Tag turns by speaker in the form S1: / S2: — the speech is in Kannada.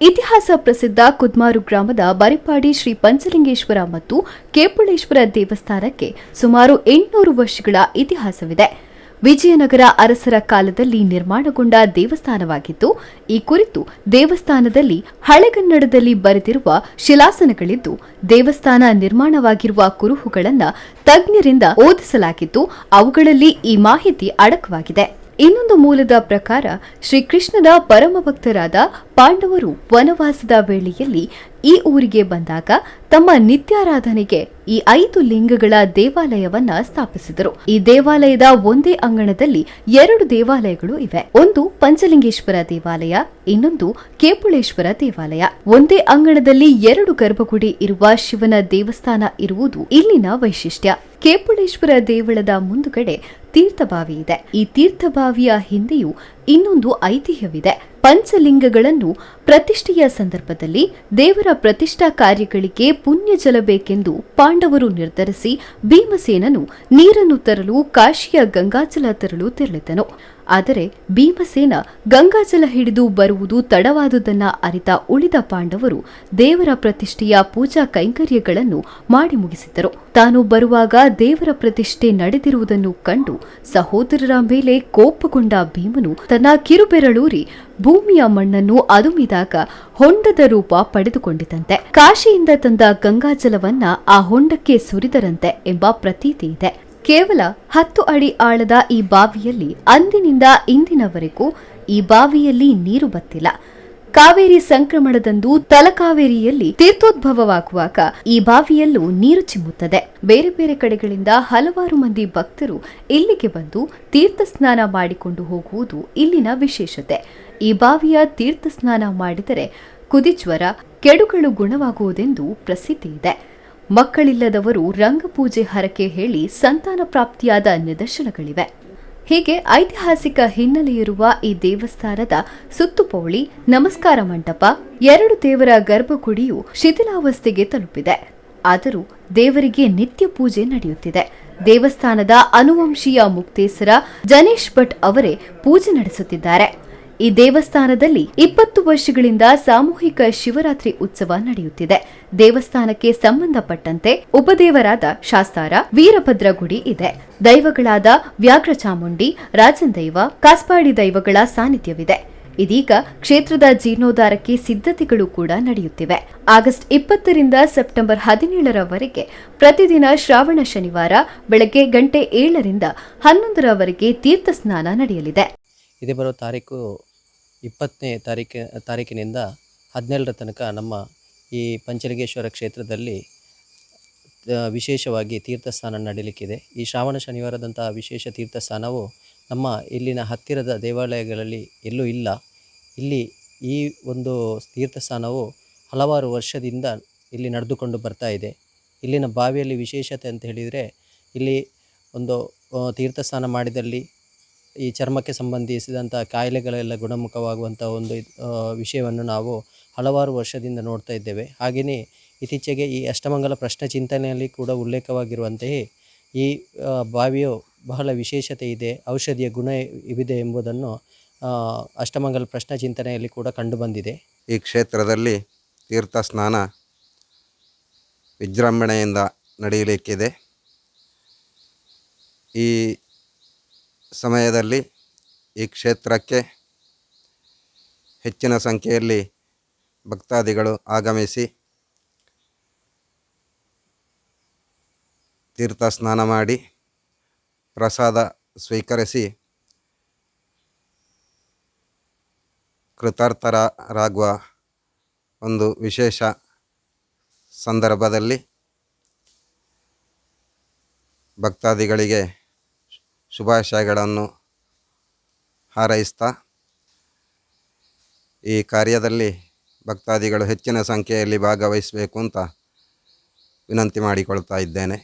S1: ಇತಿಹಾಸ ಪ್ರಸಿದ್ಧ ಕುದ್ಮಾರು ಗ್ರಾಮದ ಬರಿಪಾಡಿ ಶ್ರೀ ಪಂಚಲಿಂಗೇಶ್ವರ ಮತ್ತು ಕೇಪುಳೇಶ್ವರ ದೇವಸ್ಥಾನಕ್ಕೆ ಸುಮಾರು 800 ವರ್ಷಗಳ ಇತಿಹಾಸವಿದೆ. ವಿಜಯನಗರ ಅರಸರ ಕಾಲದಲ್ಲಿ ನಿರ್ಮಾಣಗೊಂಡ ದೇವಸ್ಥಾನವಾಗಿದ್ದು, ಈ ಕುರಿತು ದೇವಸ್ಥಾನದಲ್ಲಿ ಹಳೆಗನ್ನಡದಲ್ಲಿ ಬರೆದಿರುವ ಶಿಲಾಸನಗಳಿದ್ದು, ದೇವಸ್ಥಾನ ನಿರ್ಮಾಣವಾಗಿರುವ ಕುರುಹುಗಳನ್ನು ತಜ್ಞರಿಂದ ಓದಿಸಲಾಗಿದ್ದು, ಅವುಗಳಲ್ಲಿ ಈ ಮಾಹಿತಿ ಅಡಕವಾಗಿದೆ. ಇನ್ನೊಂದು ಮೂಲದ ಪ್ರಕಾರ ಶ್ರೀಕೃಷ್ಣನ ಪರಮಭಕ್ತರಾದ ಪಾಂಡವರು ವನವಾಸದ ವೇಳೆಯಲ್ಲಿ ಈ ಊರಿಗೆ ಬಂದಾಗ ತಮ್ಮ ನಿತ್ಯಾರಾಧನೆಗೆ ಈ 5 ಲಿಂಗಗಳ ದೇವಾಲಯವನ್ನ ಸ್ಥಾಪಿಸಿದರು. ಈ ದೇವಾಲಯದ ಒಂದೇ ಅಂಗಣದಲ್ಲಿ 2 ದೇವಾಲಯಗಳು ಇವೆ. ಒಂದು ಪಂಚಲಿಂಗೇಶ್ವರ ದೇವಾಲಯ, ಇನ್ನೊಂದು ಕೇಪುಳೇಶ್ವರ ದೇವಾಲಯ. ಒಂದೇ ಅಂಗಣದಲ್ಲಿ 2 ಗರ್ಭಗುಡಿ ಇರುವ ಶಿವನ ದೇವಸ್ಥಾನ ಇರುವುದು ಇಲ್ಲಿನ ವೈಶಿಷ್ಟ್ಯ. ಕೇಪುಳೇಶ್ವರ ದೇವಳದ ಮುಂದುಗಡೆ ತೀರ್ಥಬಾವಿ ಇದೆ. ಈ ತೀರ್ಥಬಾವಿಯ ಹಿಂದೆಯೂ ಇನ್ನೊಂದು ಐತಿಹ್ಯವಿದೆ. ಪಂಚಲಿಂಗಗಳನ್ನು ಪ್ರತಿಷ್ಠೆಯ ಸಂದರ್ಭದಲ್ಲಿ ದೇವರ ಪ್ರತಿಷ್ಠಾ ಕಾರ್ಯಗಳಿಗೆ ಪುಣ್ಯ ಜಲ ಬೇಕೆಂದು ಪಾಂಡವರು ನಿರ್ಧರಿಸಿ ಭೀಮಸೇನನು ನೀರನ್ನು ತರಲು ಕಾಶಿಯ ಗಂಗಾಜಲ ತರಲು ತೆರಳಿದನು. ಆದರೆ ಭೀಮಸೇನ ಗಂಗಾಜಲ ಹಿಡಿದು ಬರುವುದು ತಡವಾದುದನ್ನ ಅರಿತ ಉಳಿದ ಪಾಂಡವರು ದೇವರ ಪ್ರತಿಷ್ಠೆಯ ಪೂಜಾ ಕೈಂಕರ್ಯಗಳನ್ನು ಮಾಡಿ ಮುಗಿಸಿದರು. ತಾನು ಬರುವಾಗ ದೇವರ ಪ್ರತಿಷ್ಠೆ ನಡೆದಿರುವುದನ್ನು ಕಂಡು ಸಹೋದರರ ಮೇಲೆ ಕೋಪಗೊಂಡ ಭೀಮನು ತನ್ನ ಕಿರುಬೆರಳೂರಿ ಭೂಮಿಯ ಮಣ್ಣನ್ನು ಅದುಮಿದಾಗ ಹೊಂಡದ ರೂಪ ಪಡೆದುಕೊಂಡಿತಂತೆ. ಕಾಶಿಯಿಂದ ತಂದ ಗಂಗಾಜಲವನ್ನ ಆ ಹೊಂಡಕ್ಕೆ ಸುರಿದರಂತೆ ಎಂಬ ಪ್ರತೀತಿ ಇದೆ. ಕೇವಲ 10 ಅಡಿ ಆಳದ ಈ ಬಾವಿಯಲ್ಲಿ ಅಂದಿನಿಂದ ಇಂದಿನವರೆಗೂ ಈ ಬಾವಿಯಲ್ಲಿ ನೀರು ಬತ್ತಿಲ್ಲ. ಕಾವೇರಿ ಸಂಕ್ರಮಣದಂದು ತಲಕಾವೇರಿಯಲ್ಲಿ ತೀರ್ಥೋದ್ಭವವಾಗುವಾಗ ಈ ಬಾವಿಯಲ್ಲೂ ನೀರು ಚಿಮ್ಮುತ್ತದೆ. ಬೇರೆ ಬೇರೆ ಕಡೆಗಳಿಂದ ಹಲವಾರು ಮಂದಿ ಭಕ್ತರು ಇಲ್ಲಿಗೆ ಬಂದು ತೀರ್ಥ ಸ್ನಾನ ಮಾಡಿಕೊಂಡು ಹೋಗುವುದು ಇಲ್ಲಿನ ವಿಶೇಷತೆ. ಈ ಬಾವಿಯ ತೀರ್ಥ ಸ್ನಾನ ಮಾಡಿದರೆ ಕುದಿಜ್ವರ, ಕೆಡುಗಳು ಗುಣವಾಗುವುದೆಂದು ಪ್ರಸಿದ್ಧಿ ಇದೆ. ಮಕ್ಕಳಿಲ್ಲದವರು ರಂಗಪೂಜೆ ಹರಕೆ ಹೇಳಿ ಸಂತಾನ ಪ್ರಾಪ್ತಿಯಾದ ನಿದರ್ಶನಗಳಿವೆ. ಹೀಗೆ ಐತಿಹಾಸಿಕ ಹಿನ್ನೆಲೆಯಿರುವ ಈ ದೇವಸ್ಥಾನದ ಸುತ್ತುಪೌಳಿ, ನಮಸ್ಕಾರ ಮಂಟಪ, 2 ದೇವರ ಗರ್ಭಗುಡಿಯು ಶಿಥಿಲಾವಸ್ಥೆಗೆ ತಲುಪಿದೆ. ಆದರೂ ದೇವರಿಗೆ ನಿತ್ಯ ಪೂಜೆ ನಡೆಯುತ್ತಿದೆ. ದೇವಸ್ಥಾನದ ಅನುವಂಶೀಯ ಮುಕ್ತೇಸರ ಜನೇಶ್ ಭಟ್ ಅವರೇ ಪೂಜೆ ನಡೆಸುತ್ತಿದ್ದಾರೆ. ಈ ದೇವಸ್ಥಾನದಲ್ಲಿ 20 ವರ್ಷಗಳಿಂದ ಸಾಮೂಹಿಕ ಶಿವರಾತ್ರಿ ಉತ್ಸವ ನಡೆಯುತ್ತಿದೆ. ದೇವಸ್ಥಾನಕ್ಕೆ ಸಂಬಂಧಪಟ್ಟಂತೆ ಉಪದೇವರಾದ ಶಾಸ್ತಾರ, ವೀರಭದ್ರ ಗುಡಿ ಇದೆ. ದೈವಗಳಾದ ವ್ಯಾಘ್ರಚಾಮುಂಡಿ, ರಾಜನ್ ದೈವ, ಕಾಸ್ಪಾಡಿ ದೈವಗಳ ಸಾನ್ನಿಧ್ಯವಿದೆ. ಇದೀಗ ಕ್ಷೇತ್ರದ ಜೀರ್ಣೋದ್ಧಾರಕ್ಕೆ ಸಿದ್ಧತೆಗಳು ಕೂಡ ನಡೆಯುತ್ತಿವೆ. ಆಗಸ್ಟ್ 20ರಿಂದ ಸೆಪ್ಟೆಂಬರ್ 17ರವರೆಗೆ ಪ್ರತಿದಿನ ಶ್ರಾವಣ ಶನಿವಾರ ಬೆಳಗ್ಗೆ ಗಂಟೆ 7ರಿಂದ 11ರವರೆಗೆ ತೀರ್ಥ ಸ್ನಾನ ನಡೆಯಲಿದೆ.
S2: ಇದೇ ಬರೋ ತಾರೀಕು 20ನೇ ತಾರೀಕಿನಿಂದ 17ರ ತನಕ ನಮ್ಮ ಈ ಪಂಚಲಿಂಗೇಶ್ವರ ಕ್ಷೇತ್ರದಲ್ಲಿ ವಿಶೇಷವಾಗಿ ತೀರ್ಥಸ್ನಾನ ನಡೆಯಲಿಕ್ಕಿದೆ. ಈ ಶ್ರಾವಣ ಶನಿವಾರದಂತಹ ವಿಶೇಷ ತೀರ್ಥಸ್ನಾನವು ನಮ್ಮ ಇಲ್ಲಿನ ಹತ್ತಿರದ ದೇವಾಲಯಗಳಲ್ಲಿ ಎಲ್ಲೂ ಇಲ್ಲ. ಇಲ್ಲಿ ಈ ಒಂದು ತೀರ್ಥಸ್ನಾನವು ಹಲವಾರು ವರ್ಷದಿಂದ ಇಲ್ಲಿ ನಡೆದುಕೊಂಡು ಬರ್ತಾ ಇದೆ. ಇಲ್ಲಿನ ಬಾವಿಯಲ್ಲಿ ವಿಶೇಷತೆ ಅಂತ ಹೇಳಿದರೆ, ಇಲ್ಲಿ ಒಂದು ತೀರ್ಥಸ್ನಾನ ಮಾಡಿದಲ್ಲಿ ಈ ಚರ್ಮಕ್ಕೆ ಸಂಬಂಧಿಸಿದಂಥ ಕಾಯಿಲೆಗಳೆಲ್ಲ ಗುಣಮುಖವಾಗುವಂಥ ಒಂದು ವಿಷಯವನ್ನು ನಾವು ಹಲವಾರು ವರ್ಷದಿಂದ ನೋಡ್ತಾ ಇದ್ದೇವೆ. ಹಾಗೆಯೇ ಇತ್ತೀಚೆಗೆ ಈ ಅಷ್ಟಮಂಗಲ ಪ್ರಶ್ನೆ ಚಿಂತನೆಯಲ್ಲಿ ಕೂಡ ಉಲ್ಲೇಖವಾಗಿರುವಂತೆಯೇ ಈ ಬಾವಿಯು ಬಹಳ ವಿಶೇಷತೆ ಇದೆ, ಔಷಧಿಯ ಗುಣ ಇದೆ ಎಂಬುದನ್ನು ಅಷ್ಟಮಂಗಲ ಪ್ರಶ್ನೆ ಚಿಂತನೆಯಲ್ಲಿ ಕೂಡ ಕಂಡುಬಂದಿದೆ.
S3: ಈ ಕ್ಷೇತ್ರದಲ್ಲಿ ತೀರ್ಥ ಸ್ನಾನ ವಿಜೃಂಭಣೆಯಿಂದ ನಡೆಯಲಿಕ್ಕಿದೆ. ಈ ಸಮಯದಲ್ಲಿ ಈ ಕ್ಷೇತ್ರಕ್ಕೆ ಹೆಚ್ಚಿನ ಸಂಖ್ಯೆಯಲ್ಲಿ ಭಕ್ತಾದಿಗಳು ಆಗಮಿಸಿ ತೀರ್ಥ ಸ್ನಾನ ಮಾಡಿ ಪ್ರಸಾದ ಸ್ವೀಕರಿಸಿ ಕೃತಾರ್ಥರಾಗುವ ಒಂದು ವಿಶೇಷ ಸಂದರ್ಭದಲ್ಲಿ ಭಕ್ತಾದಿಗಳಿಗೆ ಶುಭಾಶಯಗಳನ್ನು ಹಾರೈಸ್ತಾ ಈ ಕಾರ್ಯದಲ್ಲಿ ಭಕ್ತಾದಿಗಳು ಹೆಚ್ಚಿನ ಸಂಖ್ಯೆಯಲ್ಲಿ ಭಾಗವಹಿಸಬೇಕು ಅಂತ ವಿನಂತಿ ಮಾಡಿಕೊಳ್ತಾ ಇದ್ದೇನೆ.